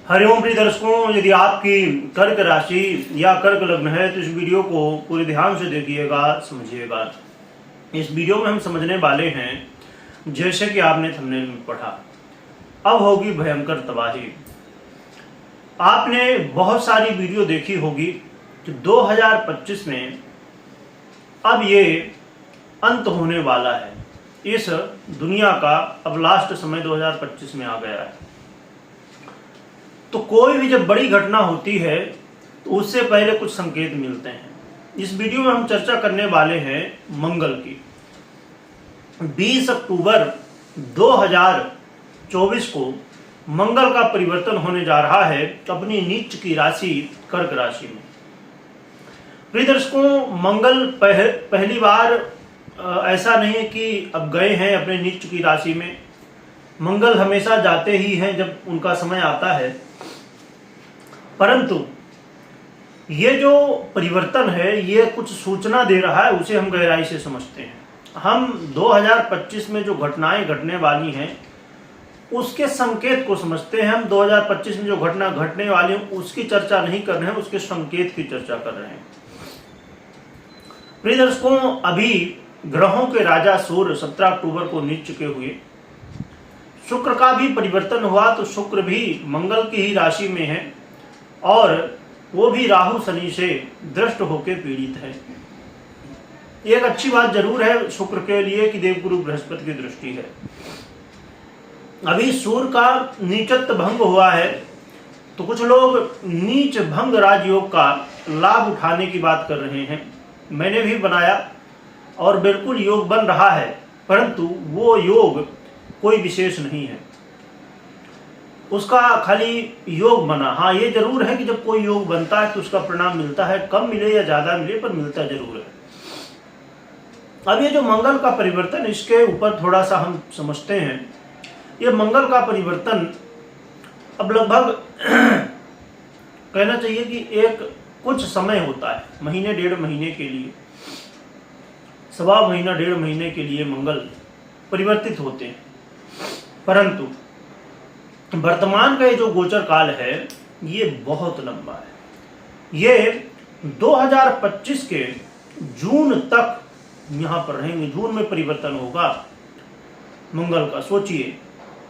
हरिओम प्रिय दर्शकों, यदि आपकी कर्क राशि या कर्क लग्न है तो इस वीडियो को पूरे ध्यान से देखिएगा, समझिएगा। इस वीडियो में हम समझने वाले हैं, जैसे कि आपने थंबनेल में पढ़ा, अब होगी भयंकर तबाही। आपने बहुत सारी वीडियो देखी होगी कि 2025 में अब ये अंत होने वाला है। इस दुनिया का अब लास्ट समय 2025 में आ गया है। तो कोई भी जब बड़ी घटना होती है तो उससे पहले कुछ संकेत मिलते हैं। इस वीडियो में हम चर्चा करने वाले हैं मंगल की। 20 अक्टूबर 2024 को मंगल का परिवर्तन होने जा रहा है अपनी नीच की राशि कर्क राशि में। प्रिय दर्शकों, मंगल पहली बार ऐसा नहीं है कि अब गए हैं अपने नीच की राशि में। मंगल हमेशा जाते ही हैं जब उनका समय आता है, परंतु ये जो परिवर्तन है ये कुछ सूचना दे रहा है, उसे हम गहराई से समझते हैं। हम 2025 में जो घटनाएं घटने वाली हैं उसके संकेत को समझते हैं। हम 2025 में जो घटना घटने वाली है उसकी चर्चा नहीं कर रहे हैं, उसके संकेत की चर्चा कर रहे हैं। प्रिय दर्शकों, अभी ग्रहों के राजा सूर्य 17 अक्टूबर को नीच चुके हुए, शुक्र का भी परिवर्तन हुआ तो शुक्र भी मंगल की ही राशि में है और वो भी राहु शनि से दृष्ट होकर पीड़ित है। एक अच्छी बात जरूर है शुक्र के लिए कि देवगुरु बृहस्पति की दृष्टि है। अभी सूर्य का नीचत्व भंग हुआ है तो कुछ लोग नीच भंग राजयोग का लाभ उठाने की बात कर रहे हैं। मैंने भी बनाया और बिल्कुल योग बन रहा है, परंतु वो योग कोई विशेष नहीं है, उसका खाली योग बना। हाँ, ये जरूर है कि जब कोई योग बनता है तो उसका परिणाम मिलता है, कम मिले या ज्यादा मिले पर मिलता जरूर है। अब ये जो मंगल का परिवर्तन, इसके ऊपर थोड़ा सा हम समझते हैं। ये मंगल का परिवर्तन अब लगभग कहना चाहिए कि एक कुछ समय होता है, महीने डेढ़ महीने के लिए, सवा महीना डेढ़ महीने के लिए मंगल परिवर्तित होते हैं। परंतु वर्तमान का ये जो गोचर काल है ये बहुत लंबा है। ये 2025 के जून तक यहाँ पर रहेंगे। जून में परिवर्तन होगा मंगल का। सोचिए,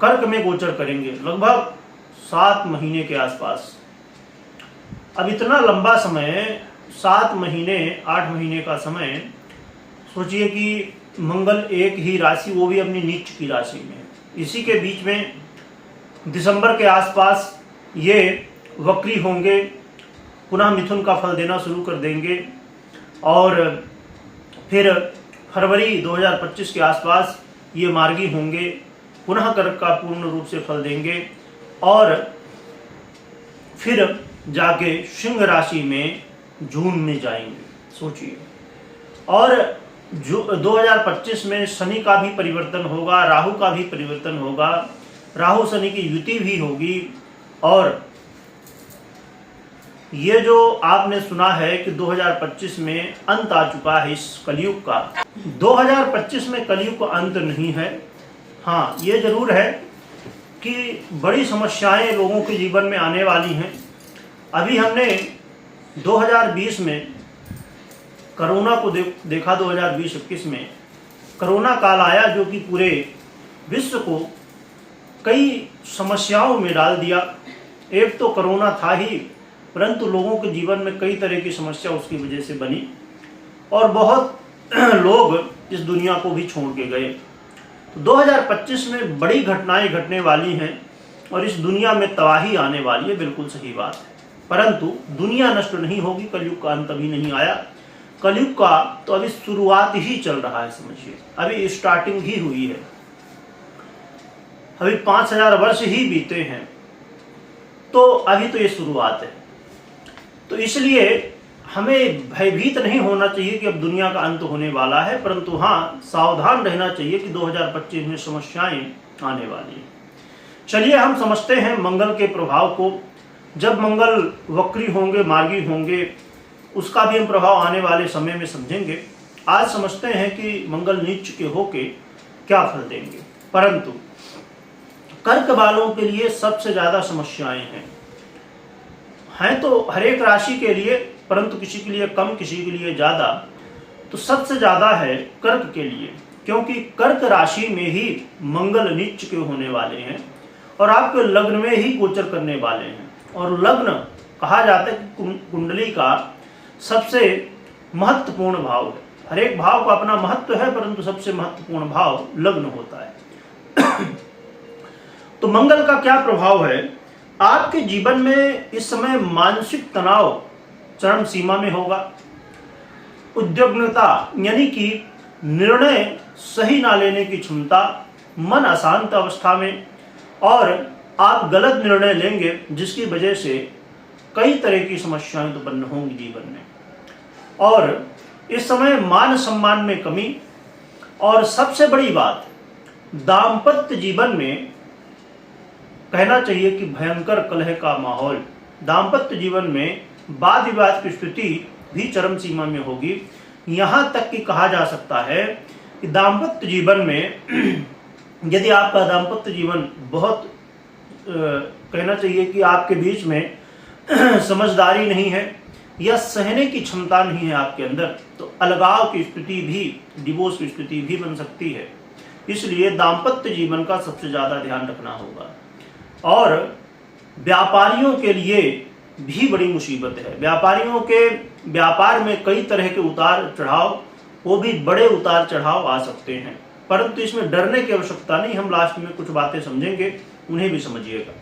कर्क में गोचर करेंगे लगभग 7 महीने के आसपास। अब इतना लंबा समय, 7 महीने 8 महीने का समय, सोचिए कि मंगल एक ही राशि, वो भी अपनी नीच की राशि में। इसी के बीच में दिसंबर के आसपास ये वक्री होंगे, पुनः मिथुन का फल देना शुरू कर देंगे और फिर फरवरी 2025 के आसपास ये मार्गी होंगे, पुनः कर्क का पूर्ण रूप से फल देंगे और फिर जाके सिंह राशि में जून में जाएंगे। सोचिए, और 2025 में शनि का भी परिवर्तन होगा, राहु का भी परिवर्तन होगा, राहु शनि की युति भी होगी। और ये जो आपने सुना है कि 2025 में अंत आ चुका है इस कलयुग का, 2025 में कलयुग का अंत नहीं है। हाँ, ये जरूर है कि बड़ी समस्याएं लोगों के जीवन में आने वाली हैं। अभी हमने 2020 में कोरोना को देखा। 2020-21 में कोरोना काल आया जो कि पूरे विश्व को कई समस्याओं में डाल दिया। एक तो कोरोना था ही, परंतु लोगों के जीवन में कई तरह की समस्या उसकी वजह से बनी और बहुत लोग इस दुनिया को भी छोड़ के गए। तो 2025 में बड़ी घटनाएं घटने वाली हैं और इस दुनिया में तबाही आने वाली है, बिल्कुल सही बात है। परंतु दुनिया नष्ट नहीं होगी, कलयुग का अंत अभी नहीं आया। कलयुग का तो अभी शुरुआत ही चल रहा है, समझिए, अभी स्टार्टिंग ही हुई है। अभी 5000 वर्ष ही बीते हैं, तो अभी तो ये शुरुआत है। तो इसलिए हमें भयभीत नहीं होना चाहिए कि अब दुनिया का अंत होने वाला है, परंतु हाँ, सावधान रहना चाहिए कि 2025 में समस्याएं आने वाली हैं। चलिए हम समझते हैं मंगल के प्रभाव को। जब मंगल वक्री होंगे, मार्गी होंगे, उसका भी हम प्रभाव आने वाले समय में समझेंगे। आज समझते हैं कि मंगल नीच के होके क्या फल देंगे। परंतु कर्क वालों के लिए सबसे ज्यादा समस्याएं हैं। हैं तो हर एक राशि के लिए, परंतु किसी के लिए कम, किसी के लिए ज़्यादा। तो सबसे ज़्यादा है कर्क के लिए, क्योंकि कर्क राशि में ही मंगल नीच के होने वाले हैं और आपके लग्न में ही गोचर करने वाले हैं। और लग्न कहा जाता है कि कुंडली का सबसे महत्वपूर्ण भाव है। हर एक भाव का अपना महत्व है, परंतु सबसे महत्वपूर्ण भाव लग्न होता है। तो मंगल का क्या प्रभाव है आपके जीवन में? इस समय मानसिक तनाव चरम सीमा में होगा। उद्विग्नता यानी कि निर्णय सही ना लेने की क्षमता, मन अशांत अवस्था में, और आप गलत निर्णय लेंगे जिसकी वजह से कई तरह की समस्याएं उत्पन्न होंगी जीवन में। और इस समय मान सम्मान में कमी, और सबसे बड़ी बात दाम्पत्य जीवन में कहना चाहिए कि भयंकर कलह का माहौल। दाम्पत्य जीवन में वाद विवाद की स्थिति भी चरम सीमा में होगी। यहां तक कि कहा जा सकता है कि दाम्पत्य जीवन में यदि आपका दाम्पत्य जीवन बहुत कहना चाहिए कि आपके बीच में समझदारी नहीं है या सहने की क्षमता नहीं है आपके अंदर, तो अलगाव की स्थिति भी, डिवोर्स की स्थिति भी बन सकती है। इसलिए दाम्पत्य जीवन का सबसे ज़्यादा ध्यान रखना होगा। और व्यापारियों के लिए भी बड़ी मुसीबत है। व्यापारियों के व्यापार में कई तरह के उतार चढ़ाव, वो भी बड़े उतार चढ़ाव आ सकते हैं, परंतु इसमें डरने की आवश्यकता नहीं। हम लास्ट में कुछ बातें समझेंगे, उन्हें भी समझिएगा।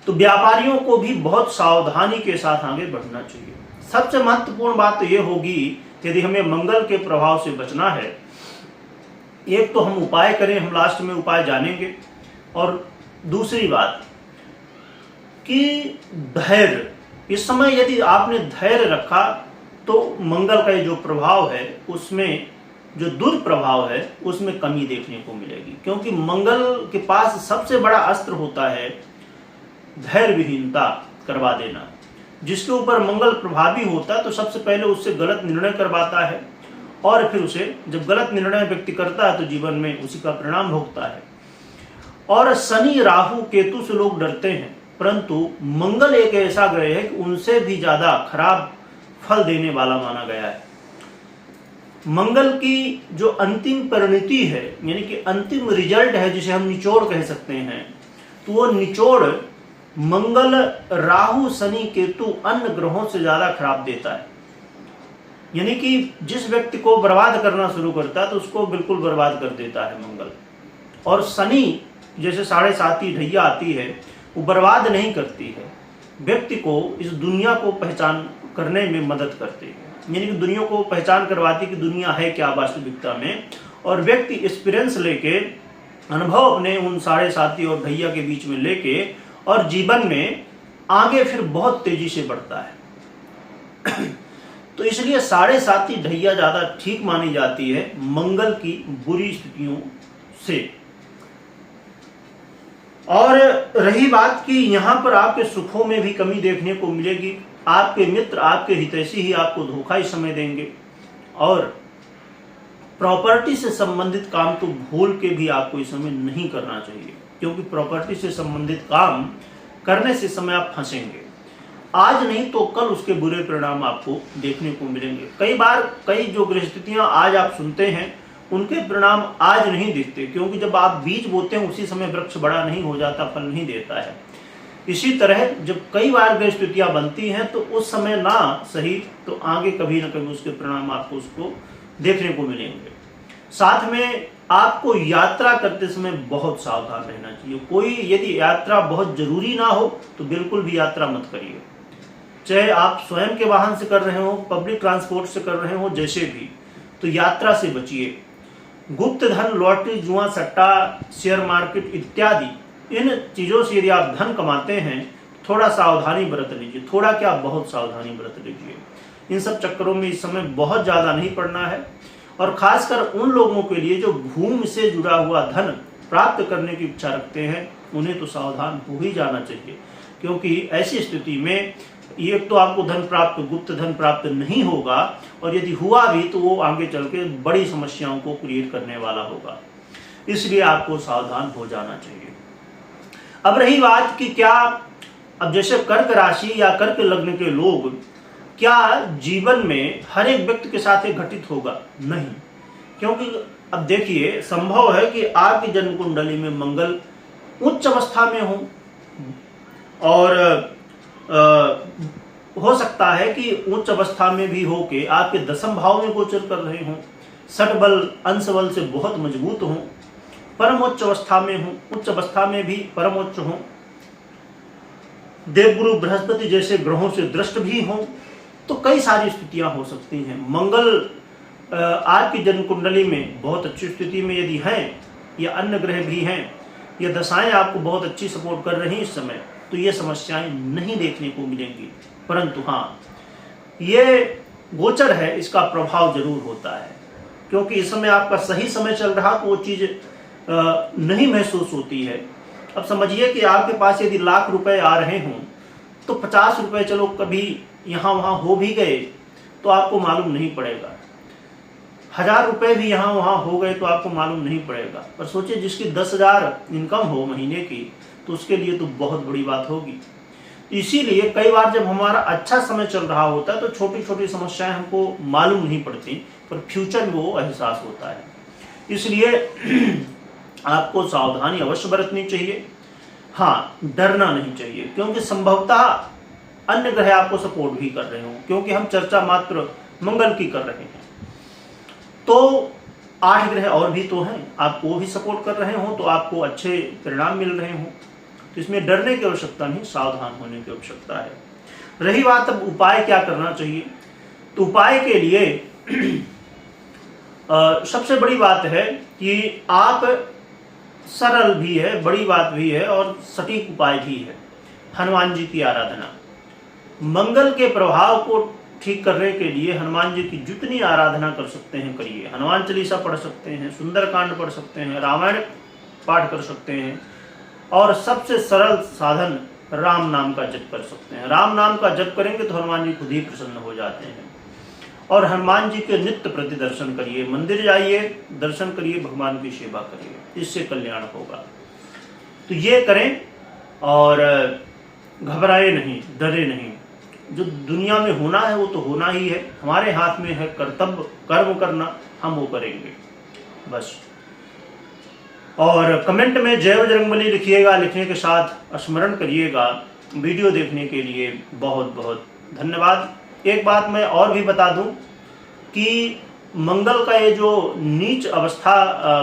तो व्यापारियों को भी बहुत सावधानी के साथ आगे बढ़ना चाहिए। सबसे महत्वपूर्ण बात तो ये होगी, यदि हमें मंगल के प्रभाव से बचना है, एक तो हम उपाय करें, हम लास्ट में उपाय जानेंगे। और दूसरी बात कि धैर्य, इस समय यदि आपने धैर्य रखा तो मंगल का जो प्रभाव है उसमें, जो दुष्प्रभाव है उसमें कमी देखने को मिलेगी। क्योंकि मंगल के पास सबसे बड़ा अस्त्र होता है धैर्य विहीनता करवा देना। जिसके ऊपर मंगल प्रभावी होता है तो सबसे पहले उससे गलत निर्णय करवाता है, और फिर उसे जब गलत निर्णय व्यक्ति करता है तो जीवन में उसी का परिणाम भोगता है। और शनि राहु केतु से लोग डरते हैं, परंतु मंगल एक ऐसा ग्रह है कि उनसे भी ज्यादा खराब फल देने वाला माना गया है। मंगल की जो अंतिम परिणति है, यानी कि अंतिम रिजल्ट है, जिसे हम निचोड़ कह सकते हैं, तो वो निचोड़ मंगल राहु शनि केतु अन्य ग्रहों से ज्यादा खराब देता है। यानी कि जिस व्यक्ति को बर्बाद करना शुरू करता है तो उसको बिल्कुल बर्बाद कर देता है मंगल। और शनि जैसे 7.5 ढैया आती है, वो बर्बाद नहीं करती है, व्यक्ति को इस दुनिया को पहचान करने में मदद करती है। यानी कि दुनिया को पहचान करवाती कि दुनिया है क्या वास्तविकता में, और व्यक्ति एक्सपीरियंस लेके, अनुभव अपने उन 7.5 और ढैया के बीच में लेके, और जीवन में आगे फिर बहुत तेजी से बढ़ता है। तो इसलिए 7.5 ढैया ज्यादा ठीक मानी जाती है मंगल की बुरी स्थितियों से। और रही बात कि यहाँ पर आपके सुखों में भी कमी देखने को मिलेगी। आपके मित्र, आपके हितैषी ही आपको धोखा ही समय देंगे। और प्रॉपर्टी से संबंधित काम तो भूल के भी आपको इस समय नहीं करना चाहिए, क्योंकि प्रॉपर्टी से संबंधित काम करने से समय आप फंसेंगे। आज नहीं तो कल उसके बुरे परिणाम आपको देखने को मिलेंगे। कई बार कई जो गृहस्थितियां आज आप सुनते हैं उनके परिणाम आज नहीं दिखते, क्योंकि जब आप बीज बोते हैं उसी समय वृक्ष बड़ा नहीं हो जाता, फल नहीं देता है। इसी तरह जब कई बार गृहस्थितियां बनती हैं तो उस समय ना सही तो आगे कभी ना कभी उसके परिणाम आपको उसको देखने को मिलेंगे। साथ में आपको यात्रा करते समय बहुत सावधान रहना चाहिए। कोई यदि यात्रा बहुत जरूरी ना हो तो बिल्कुल भी यात्रा मत करिए, चाहे आप स्वयं के वाहन से कर रहे हो, पब्लिक ट्रांसपोर्ट से कर रहे हो, जैसे भी, तो यात्रा से बचिए। गुप्त धन, लॉटरी, जुआ, सट्टा, शेयर मार्केट इत्यादि इन चीज़ों से यदि आप धन कमाते हैं थोड़ा सावधानी बरत लीजिए। थोड़ा क्या, बहुत सावधानी बरत लीजिए। इन सब चक्करों में इस समय बहुत ज़्यादा नहीं पड़ना है। और खासकर उन लोगों के लिए जो भूमि से जुड़ा हुआ धन प्राप्त करने की इच्छा रखते हैं, उन्हें तो सावधान हो ही जाना चाहिए, क्योंकि ऐसी स्थिति में एक तो आपको धन प्राप्त, गुप्त धन प्राप्त नहीं होगा, और यदि हुआ भी तो वो आगे चल के बड़ी समस्याओं को क्रिएट करने वाला होगा। इसलिए आपको सावधान हो जाना चाहिए। अब रही बात कि क्या अब जैसे कर्क राशि या कर्क लग्न के लोग, क्या जीवन में हर एक व्यक्ति के साथ ये घटित होगा? नहीं, क्योंकि अब देखिए संभव है कि आपकी जन्म कुंडली में मंगल उच्च अवस्था में हो, और हो सकता है कि उच्च अवस्था में भी हो के आपके दशम भाव में गोचर कर रहे हों, षट बल अंश बल से बहुत मजबूत हों, परम उच्च अवस्था में हों, उच्च अवस्था में भी परम उच्च हों, देवगुरु बृहस्पति जैसे ग्रहों से दृष्ट भी हों, तो कई सारी स्थितियां हो सकती हैं। मंगल आपकी जन्म कुंडली में बहुत अच्छी स्थिति में यदि हैं, या अन्य ग्रह भी हैं, या दशाएं आपको बहुत अच्छी सपोर्ट कर रही हैं इस समय, तो ये समस्याएं नहीं देखने को मिलेंगी। परंतु हाँ, ये गोचर है, इसका प्रभाव जरूर होता है, क्योंकि इस समय आपका सही समय चल रहा तो वो चीज नहीं महसूस होती है। अब समझिए कि आपके पास यदि लाख रुपए आ रहे हों, तो 50 रुपए चलो कभी यहाँ वहाँ हो भी गए तो आपको मालूम नहीं पड़ेगा, 1000 रुपए भी यहाँ वहाँ हो गए तो आपको मालूम नहीं पड़ेगा। पर सोचिए जिसकी 10,000 इनकम हो महीने की, तो उसके लिए तो बहुत बड़ी बात होगी। इसीलिए कई बार जब हमारा अच्छा समय चल रहा होता है तो छोटी छोटी समस्याएं हमको मालूम नहीं पड़ती, पर फ्यूचर में वो एहसास होता है। इसलिए आपको सावधानी अवश्य बरतनी चाहिए। हाँ, डरना नहीं चाहिए, क्योंकि संभवतः अन्य ग्रह आपको सपोर्ट भी कर रहे हो, क्योंकि हम चर्चा मात्र मंगल की कर रहे हैं। तो 8 ग्रह और भी तो हैं, आपको वो भी सपोर्ट कर रहे हो, तो आपको अच्छे परिणाम मिल रहे हो, तो इसमें डरने की आवश्यकता नहीं, सावधान होने की आवश्यकता है। रही बात अब उपाय क्या करना चाहिए, तो उपाय के लिए सबसे बड़ी बात है कि आप, सरल भी है, बड़ी बात भी है और सटीक उपाय भी है, हनुमान जी की आराधना। मंगल के प्रभाव को ठीक करने के लिए हनुमान जी की जितनी आराधना कर सकते हैं करिए। हनुमान चालीसा पढ़ सकते हैं, सुंदरकांड पढ़ सकते हैं, रामायण पाठ कर सकते हैं, और सबसे सरल साधन राम नाम का जप कर सकते हैं। राम नाम का जप करेंगे तो हनुमान जी खुद ही प्रसन्न हो जाते हैं। और हनुमान जी के नित्य प्रति दर्शन करिए, मंदिर जाइए, दर्शन करिए, भगवान की सेवा करिए, इससे कल्याण होगा। तो ये करें और घबराए नहीं, डरे नहीं। जो दुनिया में होना है वो तो होना ही है, हमारे हाथ में है कर्तव्य कर्म करना, हम वो करेंगे बस। और कमेंट में जय बजरंगबली लिखिएगा, लिखने के साथ स्मरण करिएगा। वीडियो देखने के लिए बहुत बहुत धन्यवाद। एक बात मैं और भी बता दूं कि मंगल का ये जो नीच अवस्था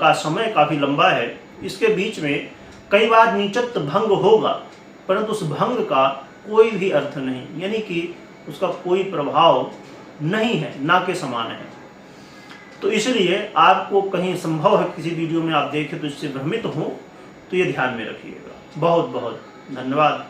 का समय काफ़ी लंबा है, इसके बीच में कई बार नीचत्व भंग होगा, परंतु उस भंग का कोई भी अर्थ नहीं, यानी कि उसका कोई प्रभाव नहीं है, ना के समान है। तो इसलिए आपको कहीं संभव है किसी वीडियो में आप देखें तो इससे भ्रमित हो, तो ये ध्यान में रखिएगा। बहुत बहुत धन्यवाद।